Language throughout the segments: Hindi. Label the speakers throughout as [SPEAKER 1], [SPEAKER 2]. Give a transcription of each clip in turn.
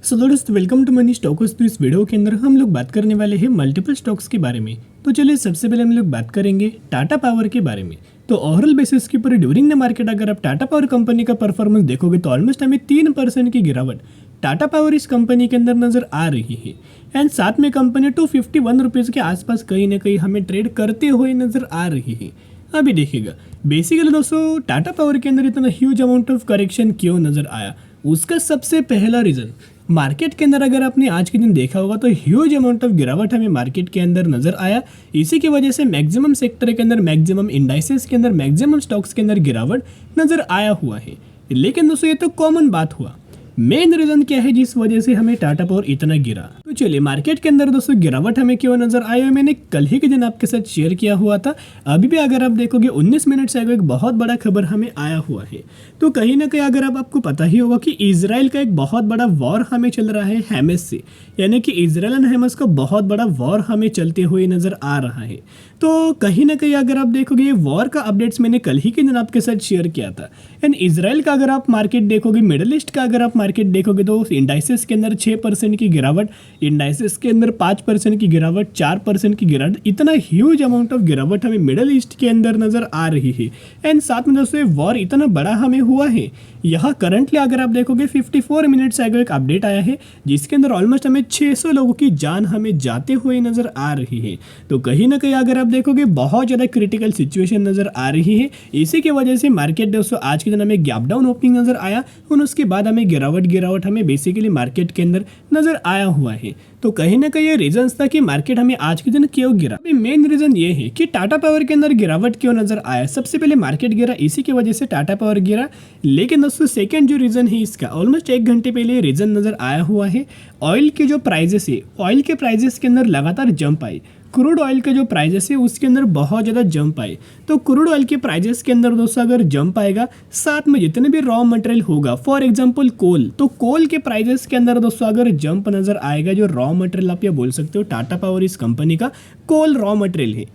[SPEAKER 1] सो दोस्तों वेलकम टू मनी स्टॉक्स। तो इस वीडियो के अंदर हम लोग बात करने वाले हैं मल्टीपल स्टॉक्स के बारे में। तो चलिए सबसे पहले हम लोग बात करेंगे टाटा पावर के बारे में। तो ओवरऑल बेसिस के ऊपर ड्यूरिंग द मार्केट अगर आप टाटा पावर कंपनी का परफॉर्मेंस देखोगे तो ऑलमोस्ट हमें 3% की गिरावट टाटा पावर इस कंपनी के अंदर नजर आ रही है। एंड साथ में कंपनी 251 रुपीज़ के आसपास कहीं ना कहीं हमें ट्रेड करते हुए नजर आ रही है। अभी देखिएगा बेसिकली दोस्तों टाटा पावर के अंदर इतना ह्यूज अमाउंट ऑफ करेक्शन क्यों नजर आया, उसका सबसे पहला रीज़न मार्केट के अंदर अगर आपने आज के दिन देखा होगा तो ह्यूज अमाउंट ऑफ गिरावट हमें मार्केट के अंदर नजर आया। इसी की वजह से मैक्सिमम सेक्टर के अंदर, मैक्सिमम इंडाइसेस के अंदर, मैक्सिमम स्टॉक्स के अंदर गिरावट नजर आया हुआ है। लेकिन दोस्तों ये तो कॉमन बात हुआ, मेन रीजन क्या है जिस वजह से हमें टाटा पावर इतना गिरा। तो चलिए मार्केट के अंदर दोस्तों गिरावट हमें क्यों नजर आई है, मैंने कल ही के दिन आपके साथ शेयर किया हुआ था। अभी भी अगर आप देखोगे 19 मिनट से आगे एक बहुत बड़ा खबर हमें आया हुआ है। तो कहीं ना कहीं अगर आपको पता ही होगा कि इजराइल का एक बहुत बड़ा वॉर हमें चल रहा है हैमस से, यानी कि इजराइल एंड हैमस का बहुत बड़ा वॉर हमें चलते हुए नजर आ रहा है। तो कहीं ना कहीं अगर आप देखोगे ये वॉर का अपडेट्स मैंने कल ही के दिन आपके साथ शेयर किया था। एंड इजराइल का अगर आप मार्केट देखोगे, मिडल ईस्ट का अगर आप मार्केट देखोगे तो इंडाइसेस के अंदर 6% की गिरावट, इंडाइसेस के अंदर 5% की गिरावट, 4% की गिरावट, इतना ह्यूज अमाउंट ऑफ गिरावट हमें मिडल ईस्ट के अंदर नजर आ रही है। एंड साथ में दोस्तों वॉर इतना बड़ा हमें हुआ है। यहाँ करंटली अगर आप देखोगे 54 मिनट से आगे एक अपडेट आया है जिसके अंदर ऑलमोस्ट हमें 600 लोगों की जान हमें जाते हुए नजर आ रही है। तो कहीं ना कहीं अगर आप देखोगे बहुत ज़्यादा क्रिटिकल सिचुएशन नजर आ रही है। इसी की वजह से मार्केट दोस्तों आज के दिन हमें गैप डाउन ओपनिंग नजर आया और उसके बाद हमें गिरावट हमें बेसिकली मार्केट के अंदर नजर आया हुआ है। तो कहीं ना कहीं ये रीजंस था कि मार्केट हमें आज के दिन क्यों गिरा। अभी मेन रीजन ये है कि टाटा पावर के अंदर गिरावट क्यों नजर आया। सबसे पहले मार्केट गिरा, इसी की वजह से टाटा पावर गिरा। लेकिन दोस्तों सेकंड जो रीजन है इसका ऑलमोस्ट 1 घंटे पहले रीजन नजर आया हुआ है। ऑयल के जो प्राइजेस है, ऑयल के प्राइजेस के अंदर लगातार जंप आई। क्रूड ऑयल के जो प्राइजेस है उसके अंदर बहुत ज़्यादा जंप आए। तो क्रूड ऑयल के प्राइजेस के अंदर दोस्तों अगर जंप आएगा, साथ में जितने भी रॉ मटेरियल होगा, फॉर एग्जांपल कोल, तो कोल के प्राइजेस के अंदर दोस्तों अगर जंप नज़र आएगा, जो रॉ मटेरियल आप ये बोल सकते हो टाटा पावर इस कंपनी का कोल रॉ मटेरियल है,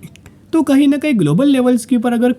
[SPEAKER 1] तो कहीं ना कहीं ग्लोबल लेवल्स के ऊपर अगर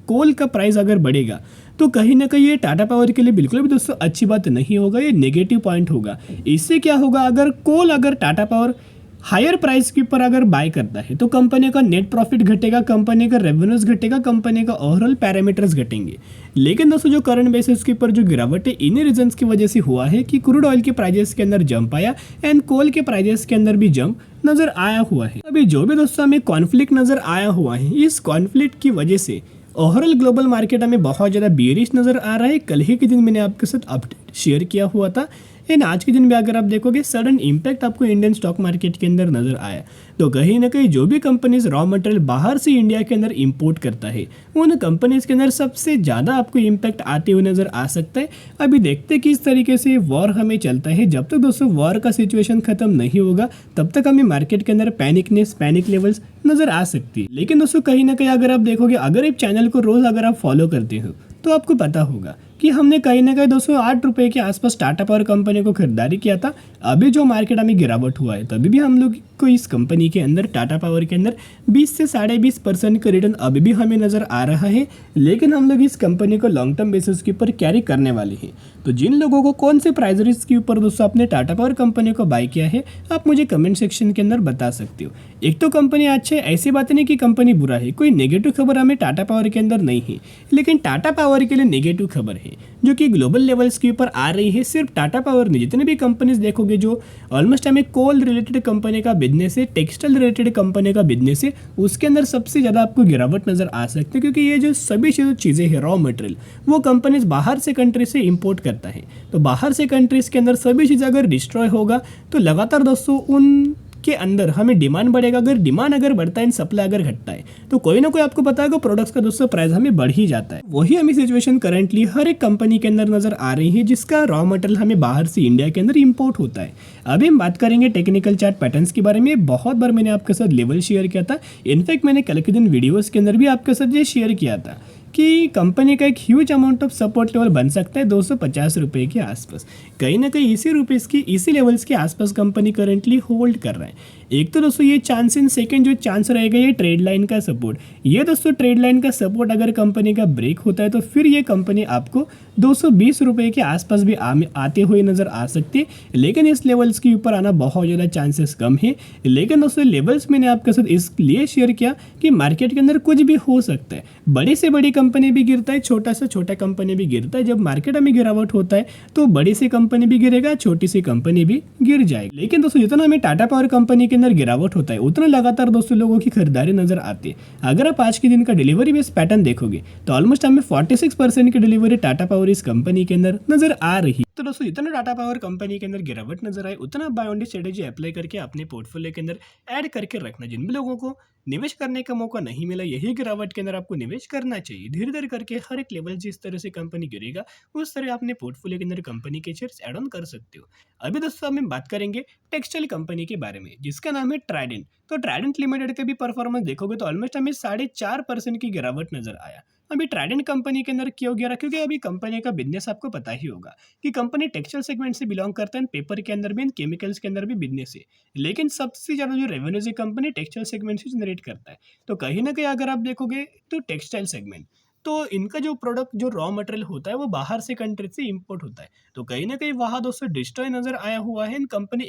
[SPEAKER 1] कोल का प्राइस अगर बढ़ेगा तो कहीं ना कहीं ये टाटा पावर के लिए बिल्कुल भी दोस्तों अच्छी बात नहीं होगा, ये नेगेटिव पॉइंट होगा। इससे क्या होगा, अगर टाटा पावर हायर प्राइस के ऊपर अगर बाय करता है तो कंपनी का नेट प्रॉफिट घटेगा, कंपनी का रेवेन्यूज घटेगा, कंपनी का ओवरऑल पैरामीटर्स घटेंगे। लेकिन दोस्तों जो करंट बेसिस के ऊपर जो गिरावट है इन्हीं रीजंस की वजह से हुआ है कि क्रूड ऑयल के प्राइजेस के अंदर जंप आया एंड कोल के प्राइजेस के अंदर भी जंप नजर आया हुआ है। अभी जो भी दोस्तों हमें कॉन्फ्लिक्ट नजर आया हुआ है, इस कॉन्फ्लिक्ट की वजह से ओवरऑल ग्लोबल मार्केट हमें बहुत ज़्यादा बेरिश नजर आ रहा है। कल ही के दिन मैंने आपके साथ अपडेट शेयर किया हुआ था। एंड आज के दिन भी अगर आप देखोगे सडन इम्पैक्ट आपको इंडियन स्टॉक मार्केट के अंदर नजर आया। तो कहीं ना कहीं जो भी कंपनीज रॉ मटेरियल बाहर से इंडिया के अंदर इंपोर्ट करता है उन कंपनीज के अंदर सबसे ज़्यादा आपको इम्पैक्ट आते हुए नजर आ सकता है। अभी देखते हैं किस तरीके से वॉर हमें चलता है। जब तक दोस्तों वॉर का सिचुएशन खत्म नहीं होगा तब तक हमें मार्केट के अंदर पैनिक लेवल्स नजर आ सकती है। लेकिन दोस्तों कहीं ना कहीं अगर आप देखोगे, अगर एक चैनल को रोज अगर आप फॉलो करते हो तो आपको पता होगा कि हमने कहीं ना कहीं 208 रुपये के आसपास टाटा पावर कंपनी को खरीदारी किया था। अभी जो मार्केट हमें गिरावट हुआ है तभी भी हम लोग को इस कंपनी के अंदर, टाटा पावर के अंदर 20 से 20.5% का रिटर्न अभी भी हमें नज़र आ रहा है। लेकिन हम लोग इस कंपनी को लॉन्ग टर्म बेसिस के ऊपर कैरी करने वाले हैं। तो जिन लोगों को कौन से प्राइस रेंज के ऊपर दोस्तों आपने टाटा पावर कंपनी को बाय किया है आप मुझे कमेंट सेक्शन के अंदर बता सकते हो। एक तो कंपनी अच्छा है, ऐसी बात नहीं कि कंपनी बुरा है, कोई नेगेटिव खबर हमें टाटा पावर के अंदर नहीं है। लेकिन टाटा पावर के लिए नेगेटिव खबर है जो कि ग्लोबल लेवल्स के ऊपर आ रही है। सिर्फ टाटा पावर नहीं, जितने भी कंपनीज देखोगे जो ऑलमोस्ट हमें कोल रिलेटेड कंपनी का बिजनेस है, टेक्सटाइल रिलेटेड कंपनी का बिजनेस है, उसके अंदर सबसे ज़्यादा आपको गिरावट नजर आ सकती है। क्योंकि ये जो सभी चीज़ें हैं रॉ मटेरियल वो कंपनीज बाहर से कंट्री से इंपोर्ट करता है। तो बाहर से कंट्रीज के अंदर सभी चीज़ अगर डिस्ट्रॉय होगा तो लगातार दोस्तों उन के अंदर हमें डिमांड बढ़ेगा। अगर डिमांड अगर बढ़ता है, सप्लाई अगर घटता है तो कोई ना कोई आपको पता है कि प्रोडक्ट्स का दोस्तों प्राइस हमें बढ़ ही जाता है। वही हमें सिचुएशन करंटली हर एक कंपनी के अंदर नजर आ रही है जिसका रॉ मटेरियल हमें बाहर से इंडिया के अंदर इंपोर्ट होता है। अभी हम बात करेंगे टेक्निकल चार्ट पैटर्न्स के बारे में। बहुत बार मैंने आपके साथ लेवल शेयर किया था, इनफैक्ट मैंने कल के दिन वीडियोस के अंदर भी आपके साथ ये शेयर किया था कि कंपनी का एक huge amount of support level बन सकता है 250 रुपये के आसपास। कहीं ना कहीं इसी रुपीस की इसी लेवल्स के आसपास कंपनी करंटली होल्ड कर रहा है। एक तो दोस्तों ये चांस इन सेकंड जो चांस रहेगा ये ट्रेड लाइन का सपोर्ट। ये दोस्तों ट्रेड लाइन का सपोर्ट अगर कंपनी का ब्रेक होता है तो फिर ये कंपनी आपको 220 रुपये के आसपास भी आते हुए नजर आ सकती है, लेकिन इस लेवल्स के ऊपर आना बहुत ज़्यादा चांसेस कम है। लेकिन दोस्तों लेवल्स मैंने आपके साथ इसलिए शेयर किया कि मार्केट के अंदर कुछ भी हो सकता है, बड़ी से बड़ी कंपनी भी गिरता है, छोटा से छोटा कंपनी भी गिरता है। जब मार्केट में गिरावट होता है तो बड़ी सी कंपनी भी गिरेगा, छोटी सी कंपनी भी गिर जाएगी। लेकिन दोस्तों जितना हमें टाटा पावर कंपनी के अंदर गिरावट होता है उतना लगातार दोस्तों लोगों की खरीदारी नजर आती है। अगर आप आज के दिन का डिलीवरी बेस पैटर्न देखोगे तो ऑलमोस्ट हमें 46% की डिलीवरी टाटा पावर इस कंपनी के अंदर नजर आ रही है। तो दोस्तों जितना टाटा पावर कंपनी के अंदर गिरावट नजर आए उतना buy on dip strategy apply करके अपने पोर्टफोलियो के अंदर ऐड करके रखना। जिन भी लोगों को निवेश करने का मौका नहीं मिला यही गिरावट के अंदर आपको निवेश करना चाहिए। धीरे धीरे करके हर एक लेवल जिस तरह से कंपनी गिरेगा उस तरह अपने पोर्टफोलियो के अंदर कंपनी के शेयर्स ऐड ऑन कर सकते हो। अभी दोस्तों हम बात करेंगे टेक्सटाइल कंपनी के बारे में जिसका नाम है ट्राइडेंट। तो ट्राइडेंट लिमिटेड के भी परफॉर्मेंस देखोगे तो ऑलमोस्ट हमें 4.5% की गिरावट नजर आया। अभी ट्राइडेंट कंपनी के अंदर क्यों गिरा, क्योंकि अभी कंपनी का बिजनेस आपको पता ही होगा कि कंपनी टेक्सटाइल सेगमेंट से बिलोंग करता है, पेपर के अंदर भी, केमिकल्स के अंदर भी बिजनेस है। लेकिन सबसे ज़्यादा जो रेवेन्यूज है कंपनी टेक्सटाइल सेगमेंट से जनरेट करता है। तो कहीं ना कहीं अगर आप देखोगे तो टेक्सटाइल सेगमेंट तो इनका जो प्रोडक्ट जो रॉ मटेरियल होता है वो बाहर से कंट्री से इंपोर्ट होता है। तो कहीं ना कहीं वहाँ दोस्तों डिस्ट्रॉय नजर आया हुआ है। इन कंपनी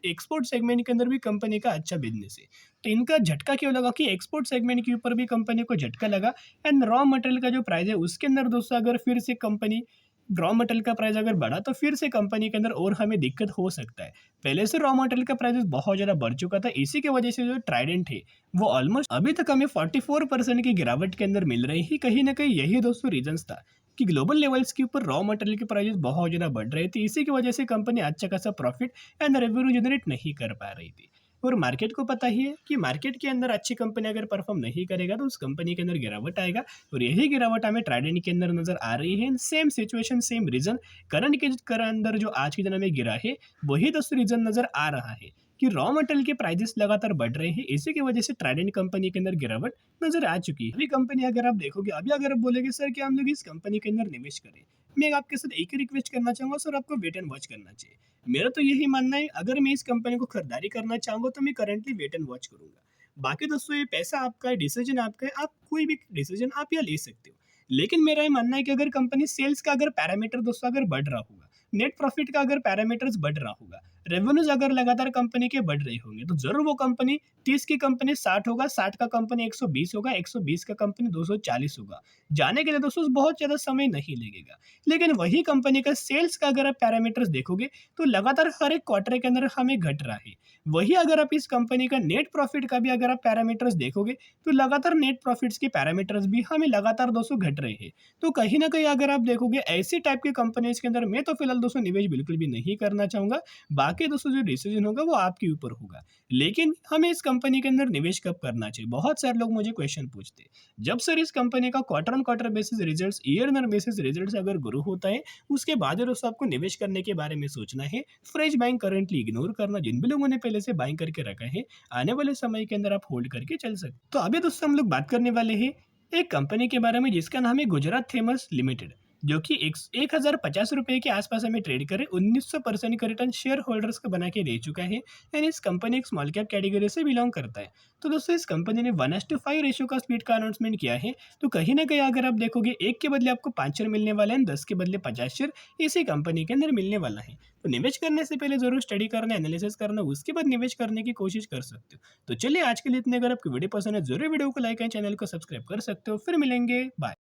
[SPEAKER 1] एक्सपोर्ट सेगमेंट के अंदर भी कंपनी का अच्छा बिजनेस है। तो इनका झटका क्यों लगा कि एक्सपोर्ट सेगमेंट के ऊपर भी कंपनी को झटका लगा। एंड रॉ मटेरियल का जो प्राइस है उसके अंदर दोस्तों अगर फिर से कंपनी रॉ मटेरियल का प्राइस अगर बढ़ा तो फिर से कंपनी के अंदर और हमें दिक्कत हो सकता है। पहले से रॉ मटेरियल का प्राइस बहुत ज़्यादा बढ़ चुका था, इसी की वजह से जो ट्राइडेंट है वो ऑलमोस्ट अभी तक हमें 44% की गिरावट के अंदर मिल रही है। कहीं ना कहीं यही दोस्तों रीजंस था कि ग्लोबल लेवल्स के ऊपर रॉ मटेरियल के प्राइसेस बहुत ज़्यादा बढ़ रहे थे, इसी की वजह से कंपनी अच्छा खासा प्रॉफिट एंड रेवेन्यू जनरेट नहीं कर पा रही थी। और मार्केट को पता ही है कि मार्केट के अंदर अच्छी कंपनी अगर परफॉर्म नहीं करेगा तो उस कंपनी के अंदर गिरावट आएगा। और यही गिरावट हमें ट्राइडेंट के अंदर नजर आ रही है। Same situation same reason current के अंदर जो आज के दिन में गिरा है वही दोस्तों रीजन नजर आ रहा है कि रॉ मटेरियल के प्राइसेस लगातार बढ़ रहे हैं, इसी की वजह से ट्राइडेंट कंपनी के अंदर गिरावट नजर आ चुकी है। अभी कंपनी अगर आप देखोगे अभी अगर आप बोलेगे सर कि हम लोग इस कंपनी के अंदर निवेश करें, मैं आपके साथ एक ही रिक्वेस्ट करना चाहूंगा सर, आपको वेट एंड वॉच करना चाहिए। मेरा तो यही मानना है अगर मैं इस कंपनी को खरीदारी करना चाहूंगा तो मैं करंटली वेट एंड वॉच करूंगा। बाकी दोस्तों ये पैसा आपका है, डिसीजन आपका है, आप कोई भी डिसीजन आप यहाँ ले सकते हो। लेकिन मेरा ये मानना है कि अगर कंपनी सेल्स का अगर पैरामीटर दोस्तों अगर बढ़ रहा होगा, नेट प्रॉफिट का अगर पैरामीटर्स बढ़ रहा होगा, रेवेन्यूज अगर लगातार कंपनी के बढ़ रहे होंगे तो जरूर वो कंपनी 30 की कंपनी 60 होगा, 60 का कंपनी 120 होगा, 120 का कंपनी 240 होगा। जाने के लिए दोस्तों बहुत ज़्यादा समय नहीं लगेगा। लेकिन वही कंपनी का सेल्स का अगर आप पैरामीटर्स देखोगे तो लगातार हर एक क्वार्टर के अंदर हमें घट रहा है। वही अगर आप इस कंपनी का नेट प्रॉफिट का भी अगर आप पैरामीटर्स देखोगे तो लगातार नेट प्रॉफिट्स के पैरामीटर्स भी हमें लगातार दोस्तों घट रहे हैं। तो कहीं ना कहीं अगर आप देखोगे ऐसी टाइप की कंपनीज के अंदर मैं तो फिलहाल दोस्तों निवेश बिल्कुल भी नहीं करना चाहूंगा। बाकी दोस्तों जो डिसीजन होगा वो आपके ऊपर होगा। लेकिन हमें इस कंपनी के अंदर निवेश कब करना चाहिए, बहुत सारे लोग मुझे क्वेश्चन पूछते हैं। जब सर इस कंपनी का quarter on quarter basis results, year on basis results अगर ग्रो होता है उसके बाद दोस्तों आपको निवेश करने के बारे में सोचना है। फ्रेश बाइंग करंटली इग्नोर करना। जिन भी लोगों ने पहले से बाइंग करके रखा है आने वाले समय के अंदर आप होल्ड करके चल सकते। तो अभी दोस्तों हम लोग बात करने वाले हैं एक कंपनी के बारे में जिसका नाम है गुजरात फेमस लिमिटेड, जो कि 1050 रुपये के आसपास हमें ट्रेड करे 1900% का रिटर्न शेयर होल्डर्स को बना के दे चुका है। एंड इस कंपनी एक स्मॉल कैप कैटेगरी से बिलोंग करता है। तो दोस्तों इस कंपनी ने 1:5 रेशियो का स्प्लिट का अनाउंसमेंट किया है। तो कहीं ना कहीं अगर आप देखोगे 1 के बदले आपको 5 शेयर मिलने वाले हैं, 10 के बदले 50 शेयर इसी कंपनी के अंदर मिलने वाला है। तो निवेश करने से पहले जरूर स्टडी करना, एनालिसिस करना, उसके बाद निवेश करने की कोशिश कर सकते हो। तो चलिए आज के लिए इतने। अगर आपको वीडियो पसंद है जरूर वीडियो को लाइक एंड चैनल को सब्सक्राइब कर सकते हो। फिर मिलेंगे, बाय।